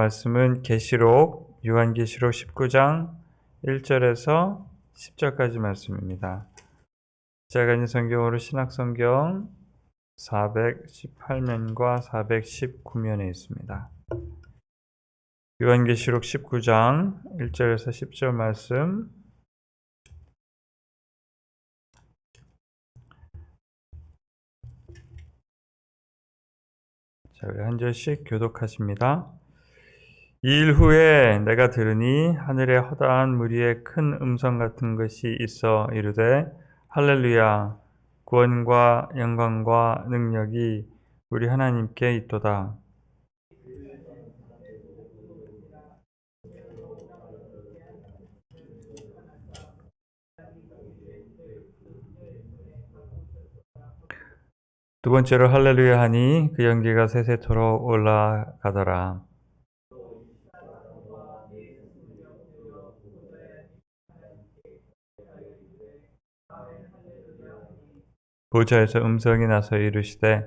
말씀은 요한계시록 19장 1절에서 10절까지 말씀입니다. 제가 있는 성경으로 신약성경 418면과 419면에 있습니다. 요한계시록 19장 1절에서 10절 말씀, 자, 우리 한 절씩 교독하십니다. 이 일 후에 내가 들으니 하늘에 허다한 무리의 큰 음성 같은 것이 있어 이르되 할렐루야, 구원과 영광과 능력이 우리 하나님께 있도다. 두 번째로 할렐루야 하니 그 연기가 세세토록 올라가더라. 보좌에서 음성이 나서 이르시되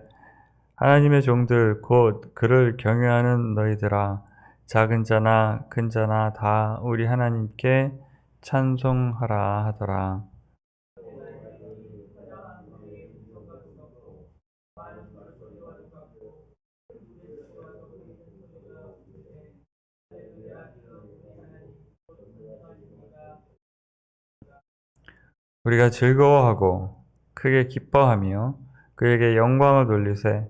하나님의 종들 곧 그를 경외하는 너희들아, 작은 자나 큰 자나 다 우리 하나님께 찬송하라 하더라. 우리가 즐거워하고 크게 기뻐하며 그에게 영광을 돌리세.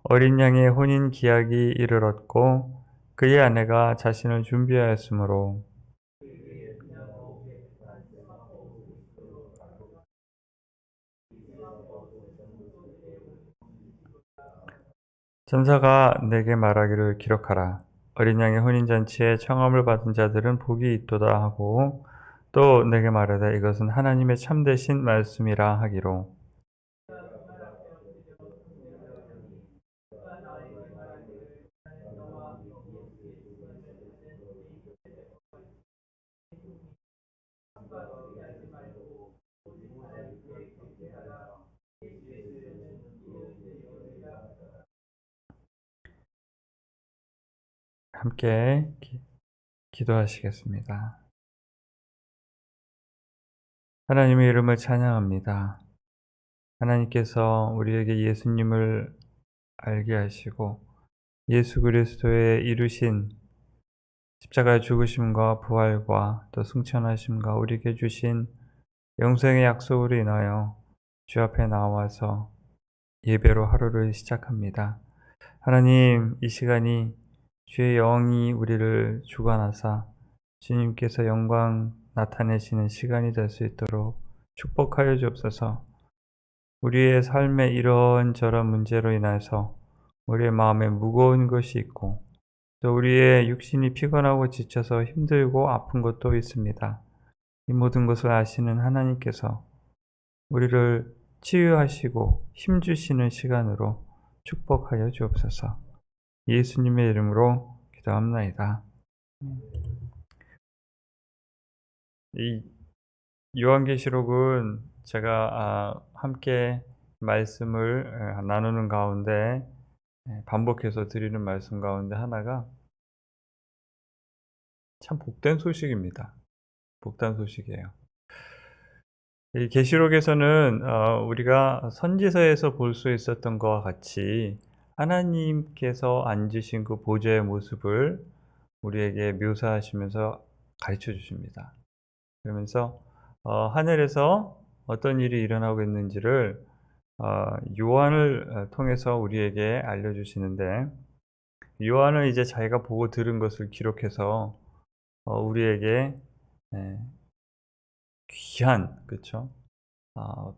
어린 양의 혼인 기약이 이르렀고 그의 아내가 자신을 준비하였으므로 천사가 내게 말하기를 기록하라. 어린 양의 혼인잔치에 청함을 받은 자들은 복이 있도다 하고 또 내게 말하되 이것은 하나님의 참되신 말씀이라 하기로. 함께 기도하시겠습니다. 하나님의 이름을 찬양합니다. 하나님께서 우리에게 예수님을 알게 하시고 예수 그리스도의 이루신 십자가의 죽으심과 부활과 또 승천하심과 우리에게 주신 영생의 약속으로 인하여 주 앞에 나와서 예배로 하루를 시작합니다. 하나님, 이 시간이 주의 영이 우리를 주관하사 주님께서 영광 나타내시는 시간이 될 수 있도록 축복하여 주옵소서. 우리의 삶의 이런저런 문제로 인해서 우리의 마음에 무거운 것이 있고 또 우리의 육신이 피곤하고 지쳐서 힘들고 아픈 것도 있습니다. 이 모든 것을 아시는 하나님께서 우리를 치유하시고 힘주시는 시간으로 축복하여 주옵소서. 예수님의 이름으로 기도합나이다. 이 요한계시록은 제가 함께 말씀을 나누는 가운데 반복해서 드리는 말씀 가운데 하나가 참 복된 소식입니다. 복된 소식이에요. 이 계시록에서는 우리가 선지서에서 볼 수 있었던 것과 같이 하나님께서 앉으신 그 보좌의 모습을 우리에게 묘사하시면서 가르쳐 주십니다. 그러면서 하늘에서 어떤 일이 일어나고 있는지를 요한을 통해서 우리에게 알려주시는데, 요한은 이제 자기가 보고 들은 것을 기록해서 우리에게 귀한, 그렇죠?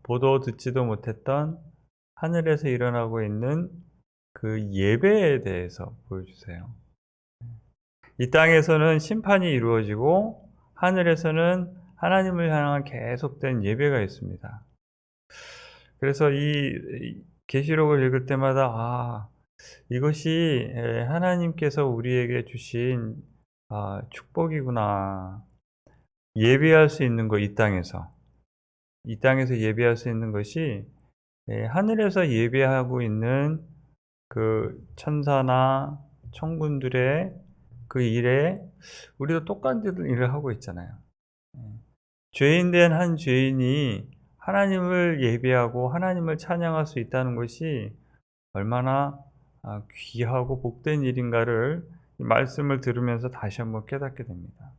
보도 듣지도 못했던 하늘에서 일어나고 있는 그 예배에 대해서 보여주세요. 이 땅에서는 심판이 이루어지고 하늘에서는 하나님을 향한 계속된 예배가 있습니다. 그래서 이 계시록을 읽을 때마다 이것이 하나님께서 우리에게 주신 축복이구나. 예배할 수 있는 것, 이 땅에서 예배할 수 있는 것이 하늘에서 예배하고 있는 그 천사나 천군들의 그 일에 우리도 똑같은 일을 하고 있잖아요. 예. 죄인된 한 죄인이 하나님을 예배하고 하나님을 찬양할 수 있다는 것이 얼마나 귀하고 복된 일인가를 이 말씀을 들으면서 다시 한번 깨닫게 됩니다.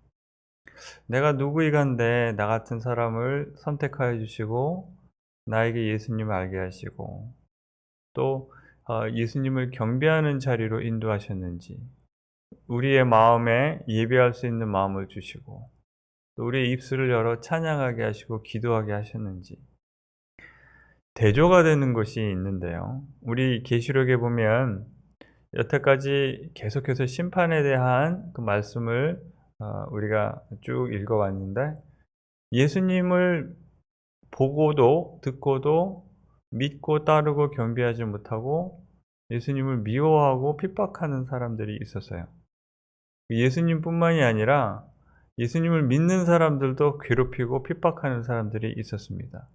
내가 누구이간데 나 같은 사람을 선택하여 주시고 나에게 예수님을 알게 하시고 또 예수님을 경배하는 자리로 인도하셨는지, 우리의 마음에 예배할 수 있는 마음을 주시고 또 우리의 입술을 열어 찬양하게 하시고 기도하게 하셨는지, 대조가 되는 것이 있는데요. 우리 계시록에 보면 여태까지 계속해서 심판에 대한 그 말씀을 우리가 쭉 읽어왔는데, 예수님을 보고도 듣고도 믿고 따르고 경배하지 못하고 예수님을 미워하고 핍박하는 사람들이 있었어요. 예수님뿐만이 아니라 예수님을 믿는 사람들도 괴롭히고 핍박하는 사람들이 있었습니다.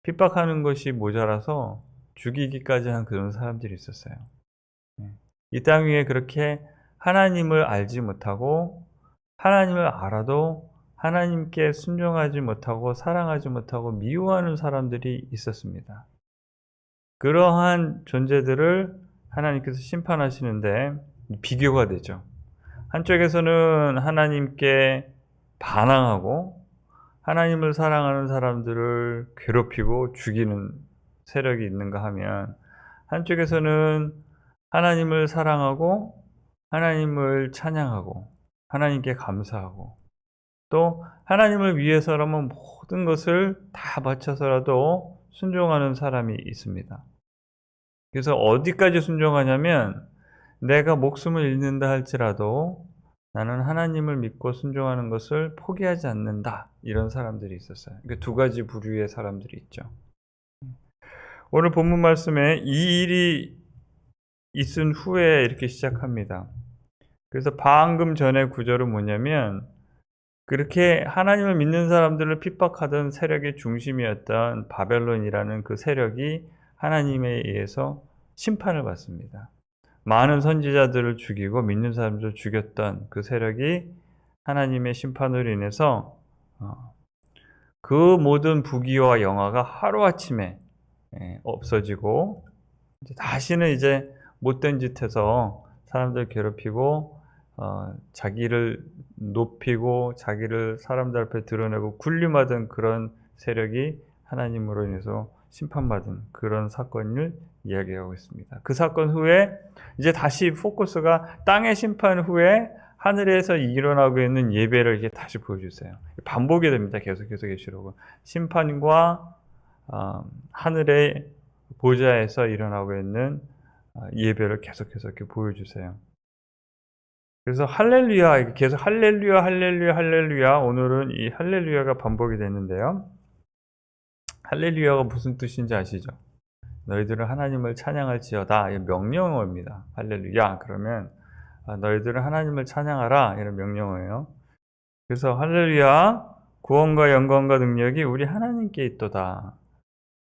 핍박하는 것이 모자라서 죽이기까지 한 그런 사람들이 있었어요. 이 땅 위에 그렇게 하나님을 알지 못하고 하나님을 알아도 하나님께 순종하지 못하고 사랑하지 못하고 미워하는 사람들이 있었습니다. 그러한 존재들을 하나님께서 심판하시는데 비교가 되죠. 한쪽에서는 하나님께 반항하고 하나님을 사랑하는 사람들을 괴롭히고 죽이는 세력이 있는가 하면, 한쪽에서는 하나님을 사랑하고 하나님을 찬양하고 하나님께 감사하고 또 하나님을 위해서라면 모든 것을 다 바쳐서라도 순종하는 사람이 있습니다. 그래서 어디까지 순종하냐면, 내가 목숨을 잃는다 할지라도 나는 하나님을 믿고 순종하는 것을 포기하지 않는다, 이런 사람들이 있었어요. 그러니까 두 가지 부류의 사람들이 있죠. 오늘 본문 말씀에 이 일이 있은 후에 이렇게 시작합니다. 그래서 방금 전의 구절은 뭐냐면, 그렇게 하나님을 믿는 사람들을 핍박하던 세력의 중심이었던 바벨론이라는 그 세력이 하나님에 의해서 심판을 받습니다. 많은 선지자들을 죽이고 믿는 사람들을 죽였던 그 세력이 하나님의 심판으로 인해서 그 모든 부귀와 영화가 하루아침에 없어지고, 다시는 이제 못된 짓해서 사람들 괴롭히고 자기를 높이고 자기를 사람들 앞에 드러내고 군림하던 그런 세력이 하나님으로 인해서 심판받은 그런 사건을 이야기하고 있습니다. 그 사건 후에 이제 다시 포커스가 땅의 심판 후에 하늘에서 일어나고 있는 예배를 이제 다시 보여주세요. 반복이 됩니다. 계속해서 계시록은 심판과 하늘의 보좌에서 일어나고 있는 예배를 계속해서 이렇게 보여주세요. 그래서 할렐루야, 계속 할렐루야, 할렐루야, 할렐루야. 오늘은 이 할렐루야가 반복이 되는데요. 할렐루야가 무슨 뜻인지 아시죠? 너희들은 하나님을 찬양할지어다, 이 명령어입니다. 할렐루야 그러면 너희들은 하나님을 찬양하라, 이런 명령어예요. 그래서 할렐루야, 구원과 영광과 능력이 우리 하나님께 있도다.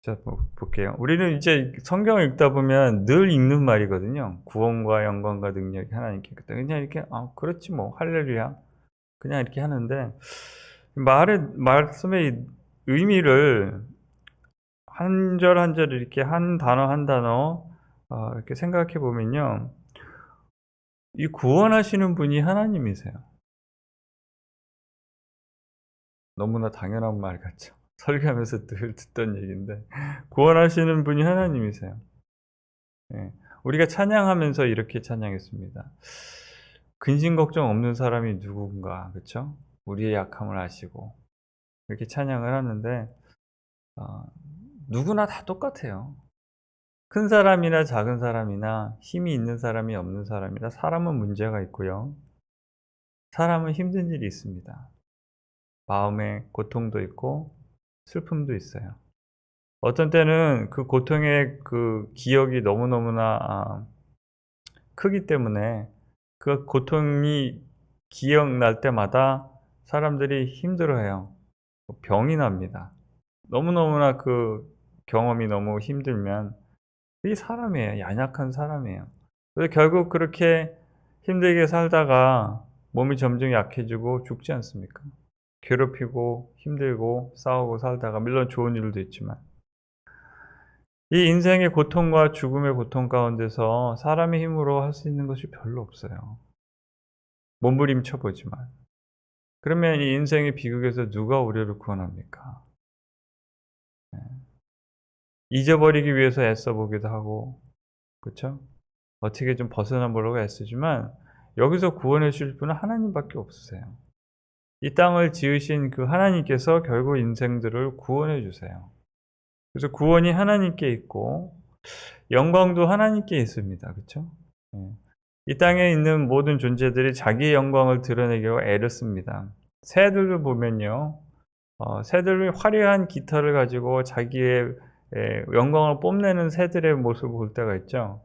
자, 볼게요. 우리는 이제 성경을 읽다 보면 늘 읽는 말이거든요. 구원과 영광과 능력이 하나님께 있다. 그냥 이렇게 그렇지 뭐 할렐루야 그냥 이렇게 하는데, 말씀의 의미를 한 절 한 절 이렇게 한 단어 한 단어 이렇게 생각해 보면요, 이 구원하시는 분이 하나님이세요. 너무나 당연한 말 같죠. 설교하면서 늘 듣던 얘기인데, 구원하시는 분이 하나님이세요. 예. 우리가 찬양하면서 이렇게 찬양했습니다. 근심 걱정 없는 사람이 누군가, 그렇죠? 우리의 약함을 아시고 이렇게 찬양을 하는데 누구나 다 똑같아요. 큰 사람이나 작은 사람이나 힘이 있는 사람이 없는 사람이나 사람은 문제가 있고요. 사람은 힘든 일이 있습니다. 마음에 고통도 있고 슬픔도 있어요. 어떤 때는 그 고통의 그 기억이 너무너무나 크기 때문에 그 고통이 기억날 때마다 사람들이 힘들어해요. 병이 납니다. 너무너무나 그 경험이 너무 힘들면 이 사람이에요. 연약한 사람이에요. 그래서 결국 그렇게 힘들게 살다가 몸이 점점 약해지고 죽지 않습니까? 괴롭히고 힘들고 싸우고 살다가 물론 좋은 일도 있지만 이 인생의 고통과 죽음의 고통 가운데서 사람의 힘으로 할 수 있는 것이 별로 없어요. 몸부림쳐 보지만. 그러면 이 인생의 비극에서 누가 우리를 구원합니까? 잊어버리기 위해서 애써 보기도 하고, 그렇죠? 어떻게 좀 벗어나 보려고 애쓰지만 여기서 구원해 주실 분은 하나님밖에 없으세요. 이 땅을 지으신 그 하나님께서 결국 인생들을 구원해 주세요. 그래서 구원이 하나님께 있고 영광도 하나님께 있습니다. 그렇죠? 이 땅에 있는 모든 존재들이 자기의 영광을 드러내기로 애를 씁니다. 새들을 보면요. 새들이 화려한 깃털을 가지고 자기의 영광을 뽐내는 새들의 모습을 볼 때가 있죠.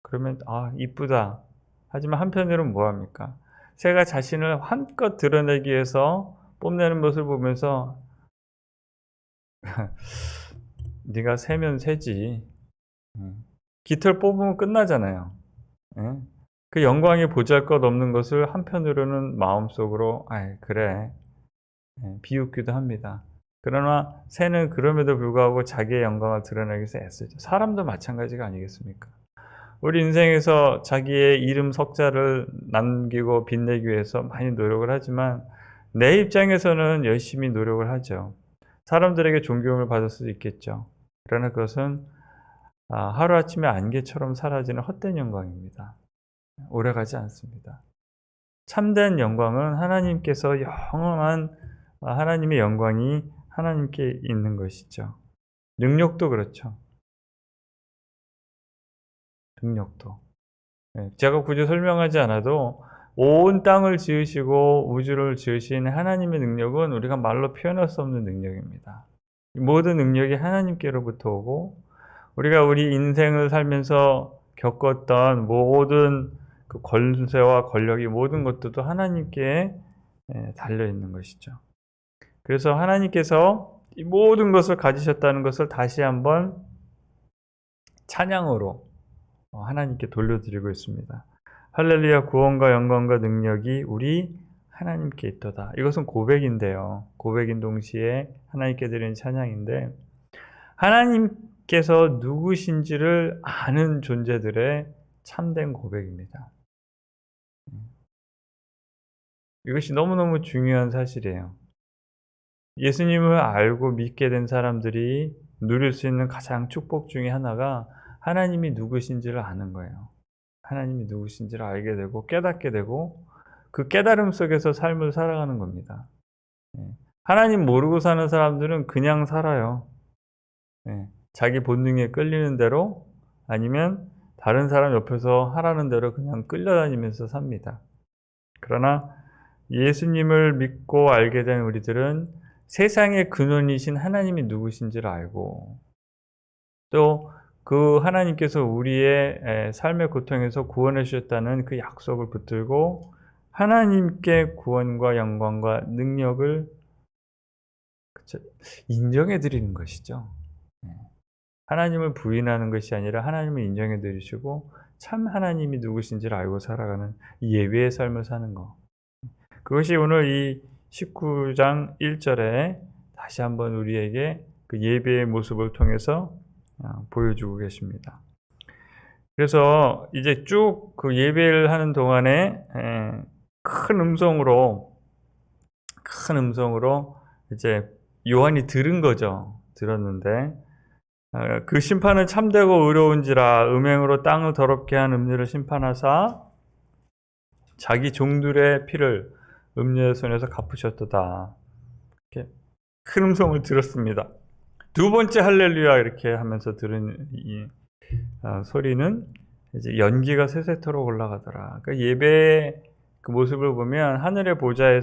그러면 이쁘다. 하지만 한편으로는 뭐합니까? 새가 자신을 한껏 드러내기 위해서 뽐내는 모습을 보면서 네가 새면 새지. 깃털 뽑으면 끝나잖아요. 그 영광이 보잘것없는 것을 한편으로는 마음속으로 그래 비웃기도 합니다. 그러나 새는 그럼에도 불구하고 자기의 영광을 드러내기 위해서 애쓰죠. 사람도 마찬가지가 아니겠습니까? 우리 인생에서 자기의 이름 석자를 남기고 빛내기 위해서 많이 노력을 하지만 내 입장에서는 열심히 노력을 하죠. 사람들에게 존경을 받을 수도 있겠죠. 그러나 그것은 하루아침에 안개처럼 사라지는 헛된 영광입니다. 오래가지 않습니다. 참된 영광은 하나님께서 영원한 하나님의 영광이 하나님께 있는 것이죠. 능력도 그렇죠. 능력도. 제가 굳이 설명하지 않아도 온 땅을 지으시고 우주를 지으신 하나님의 능력은 우리가 말로 표현할 수 없는 능력입니다. 모든 능력이 하나님께로부터 오고 우리가 우리 인생을 살면서 겪었던 모든 그 권세와 권력이 모든 것들도 하나님께 달려있는 것이죠. 그래서 하나님께서 이 모든 것을 가지셨다는 것을 다시 한번 찬양으로 하나님께 돌려드리고 있습니다. 할렐루야, 구원과 영광과 능력이 우리 하나님께 있도다. 이것은 고백인데요. 고백인 동시에 하나님께 드리는 찬양인데 하나님께서 누구신지를 아는 존재들의 참된 고백입니다. 이것이 너무너무 중요한 사실이에요. 예수님을 알고 믿게 된 사람들이 누릴 수 있는 가장 축복 중에 하나가 하나님이 누구신지를 아는 거예요. 하나님이 누구신지를 알게 되고 깨닫게 되고 그 깨달음 속에서 삶을 살아가는 겁니다. 하나님 모르고 사는 사람들은 그냥 살아요. 자기 본능에 끌리는 대로 아니면 다른 사람 옆에서 하라는 대로 그냥 끌려다니면서 삽니다. 그러나 예수님을 믿고 알게 된 우리들은 세상의 근원이신 하나님이 누구신지를 알고 또 그 하나님께서 우리의 삶의 고통에서 구원해 주셨다는 그 약속을 붙들고 하나님께 구원과 영광과 능력을 인정해 드리는 것이죠. 하나님을 부인하는 것이 아니라 하나님을 인정해 드리시고 참 하나님이 누구신지를 알고 살아가는 예배의 삶을 사는 것. 그것이 오늘 이 19장 1절에 다시 한번 우리에게 그 예배의 모습을 통해서 보여주고 계십니다. 그래서 이제 쭉 그 예배를 하는 동안에 큰 음성으로 이제 요한이 들은 거죠. 들었는데 그 심판은 참되고 의로운지라 음행으로 땅을 더럽게 한 음료를 심판하사 자기 종들의 피를 음료의 손에서 갚으셨도다. 이렇게 큰 음성을 들었습니다. 두 번째 할렐루야 이렇게 하면서 들은 이 소리는 이제 연기가 세세토록 올라가더라. 그러니까 예배의 그 모습을 보면 하늘의 보좌에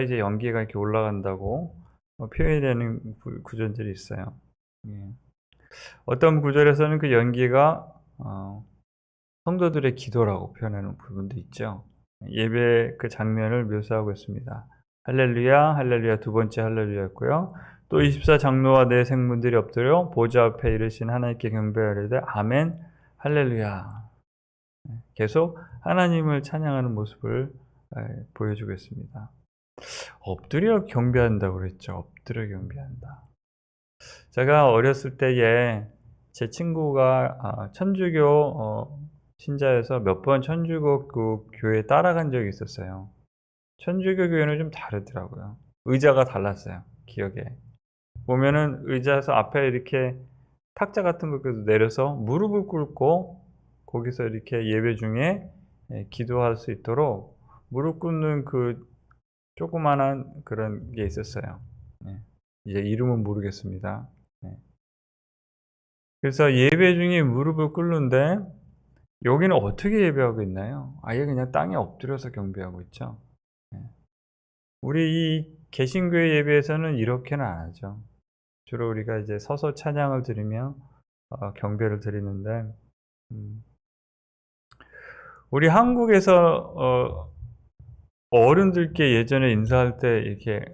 이제 연기가 이렇게 올라간다고 표현이 되는 구절들이 있어요. 어떤 구절에서는 그 연기가 성도들의 기도라고 표현하는 부분도 있죠. 예배 그 장면을 묘사하고 있습니다. 할렐루야, 할렐루야 두 번째 할렐루야였고요. 또 24장로와 네 생문들이 엎드려 보좌 앞에 이르신 하나님께 경배하리되 아멘, 할렐루야. 계속 하나님을 찬양하는 모습을 보여주겠습니다. 엎드려 경배한다고 그랬죠. 엎드려 경배한다. 제가 어렸을 때에 제 친구가 천주교 신자여서 몇 번 천주교 그 교회에 따라간 적이 있었어요. 천주교 교회는 좀 다르더라고요. 의자가 달랐어요. 기억에. 보면은 의자에서 앞에 이렇게 탁자 같은 거 내려서 무릎을 꿇고 거기서 이렇게 예배 중에 기도할 수 있도록 무릎 꿇는 그 조그만한 그런 게 있었어요. 네. 이제 이름은 모르겠습니다. 네. 그래서 예배 중에 무릎을 꿇는데 여기는 어떻게 예배하고 있나요? 아예 그냥 땅에 엎드려서 경배하고 있죠. 네. 우리 이 개신교회 예배에서는 이렇게는 안 하죠. 주로 우리가 이제 서서 찬양을 드리며 경배를 드리는데 우리 한국에서 어른들께 예전에 인사할 때 이렇게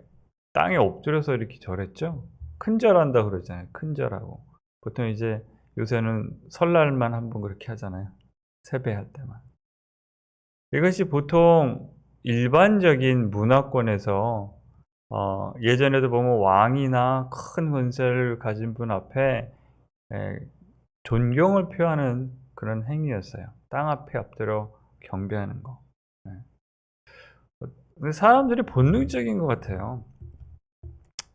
땅에 엎드려서 이렇게 절했죠. 큰절한다 그러잖아요. 큰절하고 보통 이제 요새는 설날만 한번 그렇게 하잖아요. 세배할 때만. 이것이 보통 일반적인 문화권에서 예전에도 보면 왕이나 큰 권세를 가진 분 앞에 존경을 표하는 그런 행위였어요. 땅 앞에 엎드려 경배하는 거. 사람들이 본능적인 것 같아요.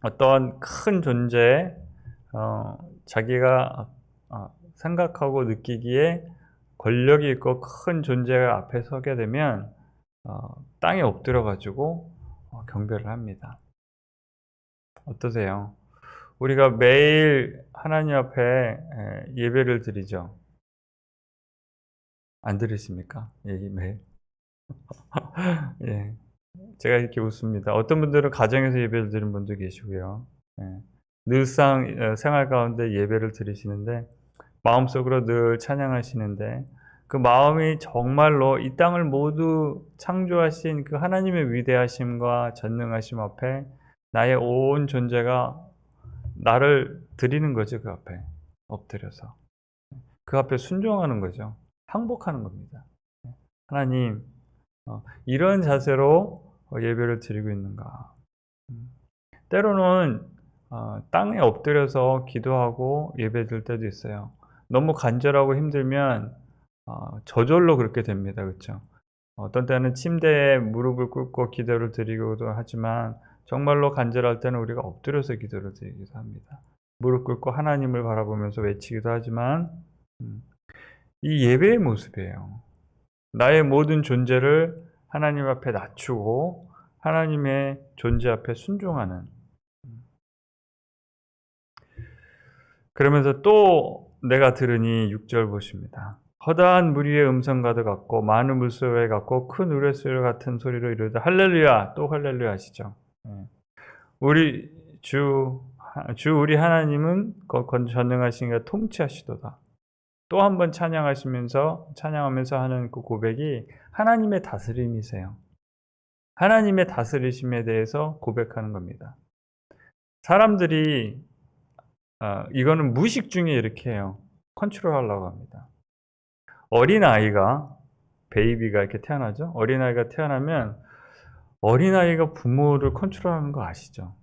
어떤 큰 존재, 자기가 생각하고 느끼기에 권력이 있고 큰 존재가 앞에 서게 되면 땅에 엎드려 가지고 경배를 합니다. 어떠세요? 우리가 매일 하나님 앞에 예배를 드리죠. 안 들으십니까? 매일. 예. 제가 이렇게 웃습니다. 어떤 분들은 가정에서 예배를 드리는 분도 계시고요. 예. 늘상 생활 가운데 예배를 드리시는데 마음속으로 늘 찬양하시는데 그 마음이 정말로 이 땅을 모두 창조하신 그 하나님의 위대하심과 전능하심 앞에 나의 온 존재가 나를 드리는 거죠. 그 앞에 엎드려서 그 앞에 순종하는 거죠. 항복하는 겁니다. 하나님, 이런 자세로 예배를 드리고 있는가. 때로는 땅에 엎드려서 기도하고 예배 드릴 때도 있어요. 너무 간절하고 힘들면 저절로 그렇게 됩니다. 그렇죠? 어떤 때는 침대에 무릎을 꿇고 기도를 드리기도 하지만 정말로 간절할 때는 우리가 엎드려서 기도를 드리기도 합니다. 무릎 꿇고 하나님을 바라보면서 외치기도 하지만 이 예배의 모습이에요. 나의 모든 존재를 하나님 앞에 낮추고 하나님의 존재 앞에 순종하는. 그러면서 또 내가 들으니 6절 보십니다. 허다한 무리의 음성과도 같고 많은 물소리와 같고 큰 우레소리 같은 소리로 이르되 할렐루야, 또 할렐루야 하시죠. 우리 주 우리 하나님은 전능하시니까 통치하시도다. 또 한 번 찬양하면서 하는 그 고백이 하나님의 다스림이세요. 하나님의 다스리심에 대해서 고백하는 겁니다. 사람들이 이거는 무의식 중에 이렇게 해요. 컨트롤하려고 합니다. 어린아이가 베이비가 이렇게 태어나죠. 어린아이가 태어나면 어린아이가 부모를 컨트롤하는 거 아시죠?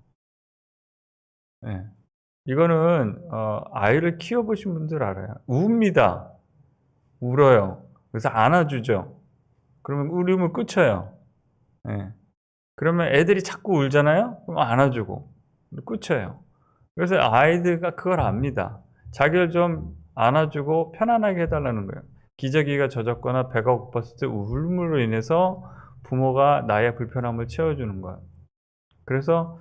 네. 이거는 아이를 키워보신 분들 알아요. 웁니다. 울어요. 그래서 안아주죠. 그러면 울음을 끝쳐요. 네. 그러면 애들이 자꾸 울잖아요. 그럼 안아주고 끝쳐요. 그래서 아이들가 그걸 압니다. 자기를 좀 안아주고 편안하게 해달라는 거예요. 기저귀가 젖었거나 배가 고팠을 때 울음으로 인해서 부모가 나의 불편함을 채워주는 거예요. 그래서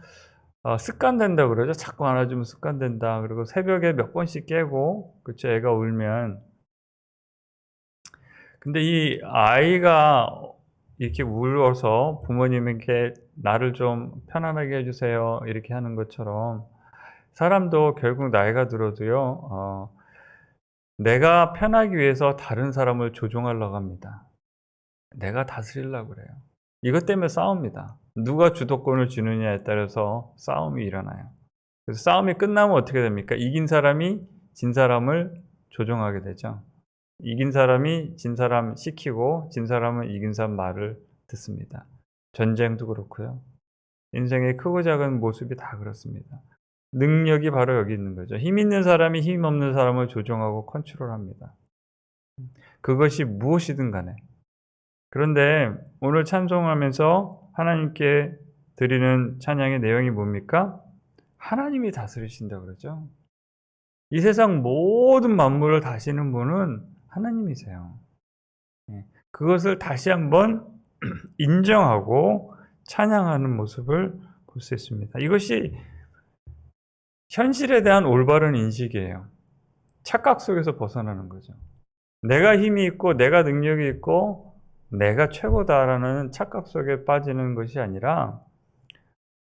습관된다고 그러죠. 자꾸 안아주면 습관된다. 그리고 새벽에 몇 번씩 깨고, 그쵸, 애가 울면. 근데 이 아이가 이렇게 울어서 부모님에게 나를 좀 편안하게 해주세요, 이렇게 하는 것처럼 사람도 결국 나이가 들어도요, 내가 편하기 위해서 다른 사람을 조종하려고 합니다. 내가 다스리려고 그래요. 이것 때문에 싸웁니다. 누가 주도권을 주느냐에 따라서 싸움이 일어나요. 그래서 싸움이 끝나면 어떻게 됩니까? 이긴 사람이 진 사람을 조종하게 되죠. 이긴 사람이 진 사람 시키고 진 사람은 이긴 사람 말을 듣습니다. 전쟁도 그렇고요. 인생의 크고 작은 모습이 다 그렇습니다. 능력이 바로 여기 있는 거죠. 힘 있는 사람이 힘 없는 사람을 조종하고 컨트롤합니다. 그것이 무엇이든 간에. 그런데 오늘 찬송하면서 하나님께 드리는 찬양의 내용이 뭡니까? 하나님이 다스리신다 그러죠. 이 세상 모든 만물을 다스리는 분은 하나님이세요. 그것을 다시 한번 인정하고 찬양하는 모습을 볼 수 있습니다. 이것이 현실에 대한 올바른 인식이에요. 착각 속에서 벗어나는 거죠. 내가 힘이 있고 내가 능력이 있고 내가 최고다라는 착각 속에 빠지는 것이 아니라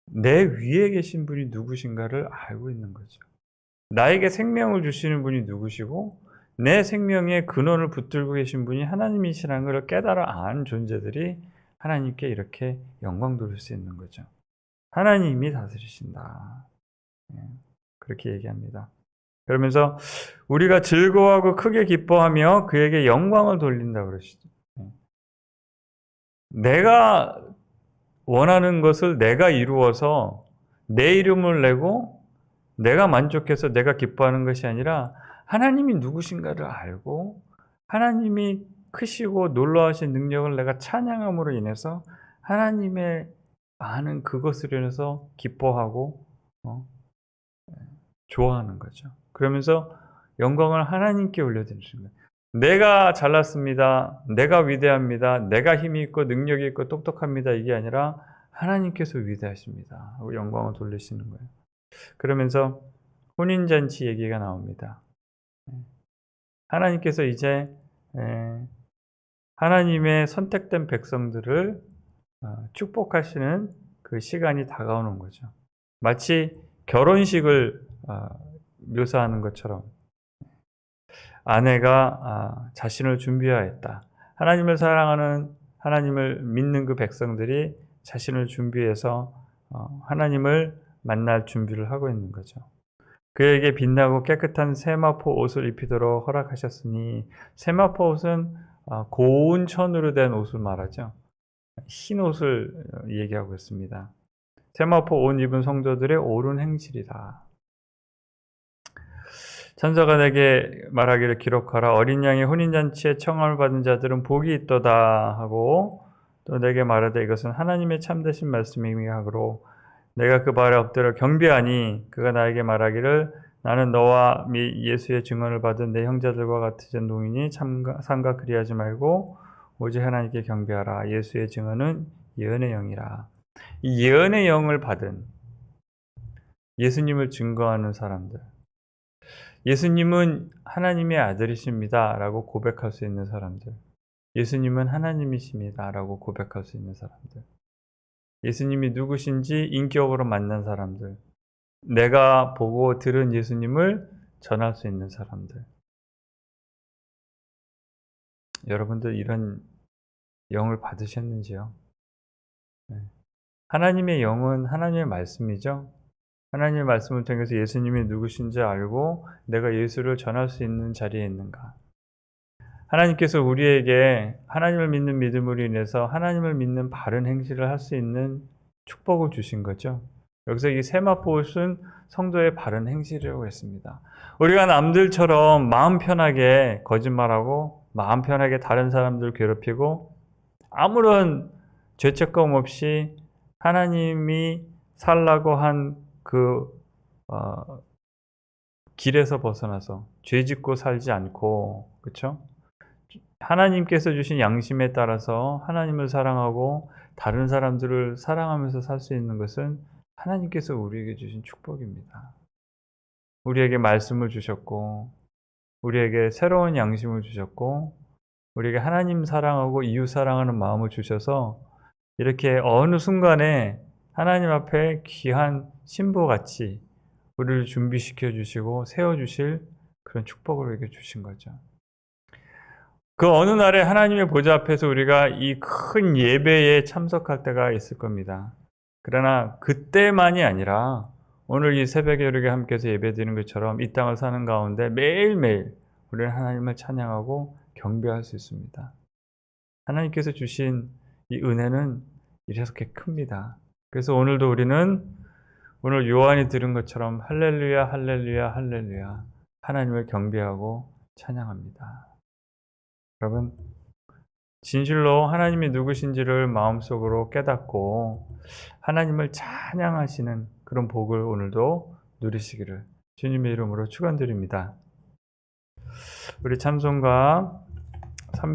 내 위에 계신 분이 누구신가를 알고 있는 거죠. 나에게 생명을 주시는 분이 누구시고 내 생명의 근원을 붙들고 계신 분이 하나님이시라는 것을 깨달아 안 존재들이 하나님께 이렇게 영광 돌릴 수 있는 거죠. 하나님이 다스리신다. 그렇게 얘기합니다. 그러면서 우리가 즐거워하고 크게 기뻐하며 그에게 영광을 돌린다 그러시죠. 내가 원하는 것을 내가 이루어서 내 이름을 내고 내가 만족해서 내가 기뻐하는 것이 아니라 하나님이 누구신가를 알고 하나님이 크시고 놀라우신 능력을 내가 찬양함으로 인해서 하나님의 아는 그것으로 인해서 기뻐하고 좋아하는 거죠. 그러면서 영광을 하나님께 올려드리는 거예요. 내가 잘났습니다. 내가 위대합니다. 내가 힘이 있고 능력이 있고 똑똑합니다. 이게 아니라 하나님께서 위대하십니다. 하고 영광을 돌리시는 거예요. 그러면서 혼인잔치 얘기가 나옵니다. 하나님께서 이제 하나님의 선택된 백성들을 축복하시는 그 시간이 다가오는 거죠. 마치 결혼식을 묘사하는 것처럼 아내가 자신을 준비하였다. 하나님을 사랑하는 하나님을 믿는 그 백성들이 자신을 준비해서 하나님을 만날 준비를 하고 있는 거죠. 그에게 빛나고 깨끗한 세마포 옷을 입히도록 허락하셨으니 세마포 옷은 고운 천으로 된 옷을 말하죠. 흰 옷을 얘기하고 있습니다. 세마포 옷 입은 성도들의 옳은 행실이다. 천사가 내게 말하기를 기록하라. 어린 양의 혼인잔치에 청함을 받은 자들은 복이 있도다 하고 또 내게 말하되 이것은 하나님의 참되신 말씀이니 하므로 내가 그 발에 엎드려 경배하니 그가 나에게 말하기를 나는 너와 및 예수의 증언을 받은 내 형제들과 같은 동이니 삼가 그리하지 말고 오직 하나님께 경배하라. 예수의 증언은 예언의 영이라. 이 예언의 영을 받은 예수님을 증거하는 사람들, 예수님은 하나님의 아들이십니다 라고 고백할 수 있는 사람들, 예수님은 하나님이십니다 라고 고백할 수 있는 사람들, 예수님이 누구신지 인격으로 만난 사람들, 내가 보고 들은 예수님을 전할 수 있는 사람들. 여러분들 이런 영을 받으셨는지요? 하나님의 영은 하나님의 말씀이죠. 하나님의 말씀을 통해서 예수님이 누구신지 알고 내가 예수를 전할 수 있는 자리에 있는가? 하나님께서 우리에게 하나님을 믿는 믿음으로 인해서 하나님을 믿는 바른 행실을 할 수 있는 축복을 주신 거죠. 여기서 이 세마포 옷은 성도의 바른 행실이라고 했습니다. 우리가 남들처럼 마음 편하게 거짓말하고 마음 편하게 다른 사람들을 괴롭히고 아무런 죄책감 없이 하나님이 살라고 한 그 길에서 벗어나서 죄 짓고 살지 않고, 그렇죠? 하나님께서 주신 양심에 따라서 하나님을 사랑하고 다른 사람들을 사랑하면서 살 수 있는 것은 하나님께서 우리에게 주신 축복입니다. 우리에게 말씀을 주셨고 우리에게 새로운 양심을 주셨고 우리에게 하나님 사랑하고 이웃 사랑하는 마음을 주셔서 이렇게 어느 순간에 하나님 앞에 귀한 신부같이 우리를 준비시켜 주시고 세워주실 그런 축복을 우리에게 주신 거죠. 그 어느 날에 하나님의 보좌 앞에서 우리가 이 큰 예배에 참석할 때가 있을 겁니다. 그러나 그때만이 아니라 오늘 이 새벽에 우리가 함께해서 예배드리는 것처럼 이 땅을 사는 가운데 매일매일 우리는 하나님을 찬양하고 경배할 수 있습니다. 하나님께서 주신 이 은혜는 이렇게 큽니다. 그래서 오늘도 우리는 오늘 요한이 들은 것처럼 할렐루야, 할렐루야, 할렐루야 하나님을 경배하고 찬양합니다. 여러분, 진실로 하나님이 누구신지를 마음속으로 깨닫고 하나님을 찬양하시는 그런 복을 오늘도 누리시기를 주님의 이름으로 축원드립니다. 우리 찬송가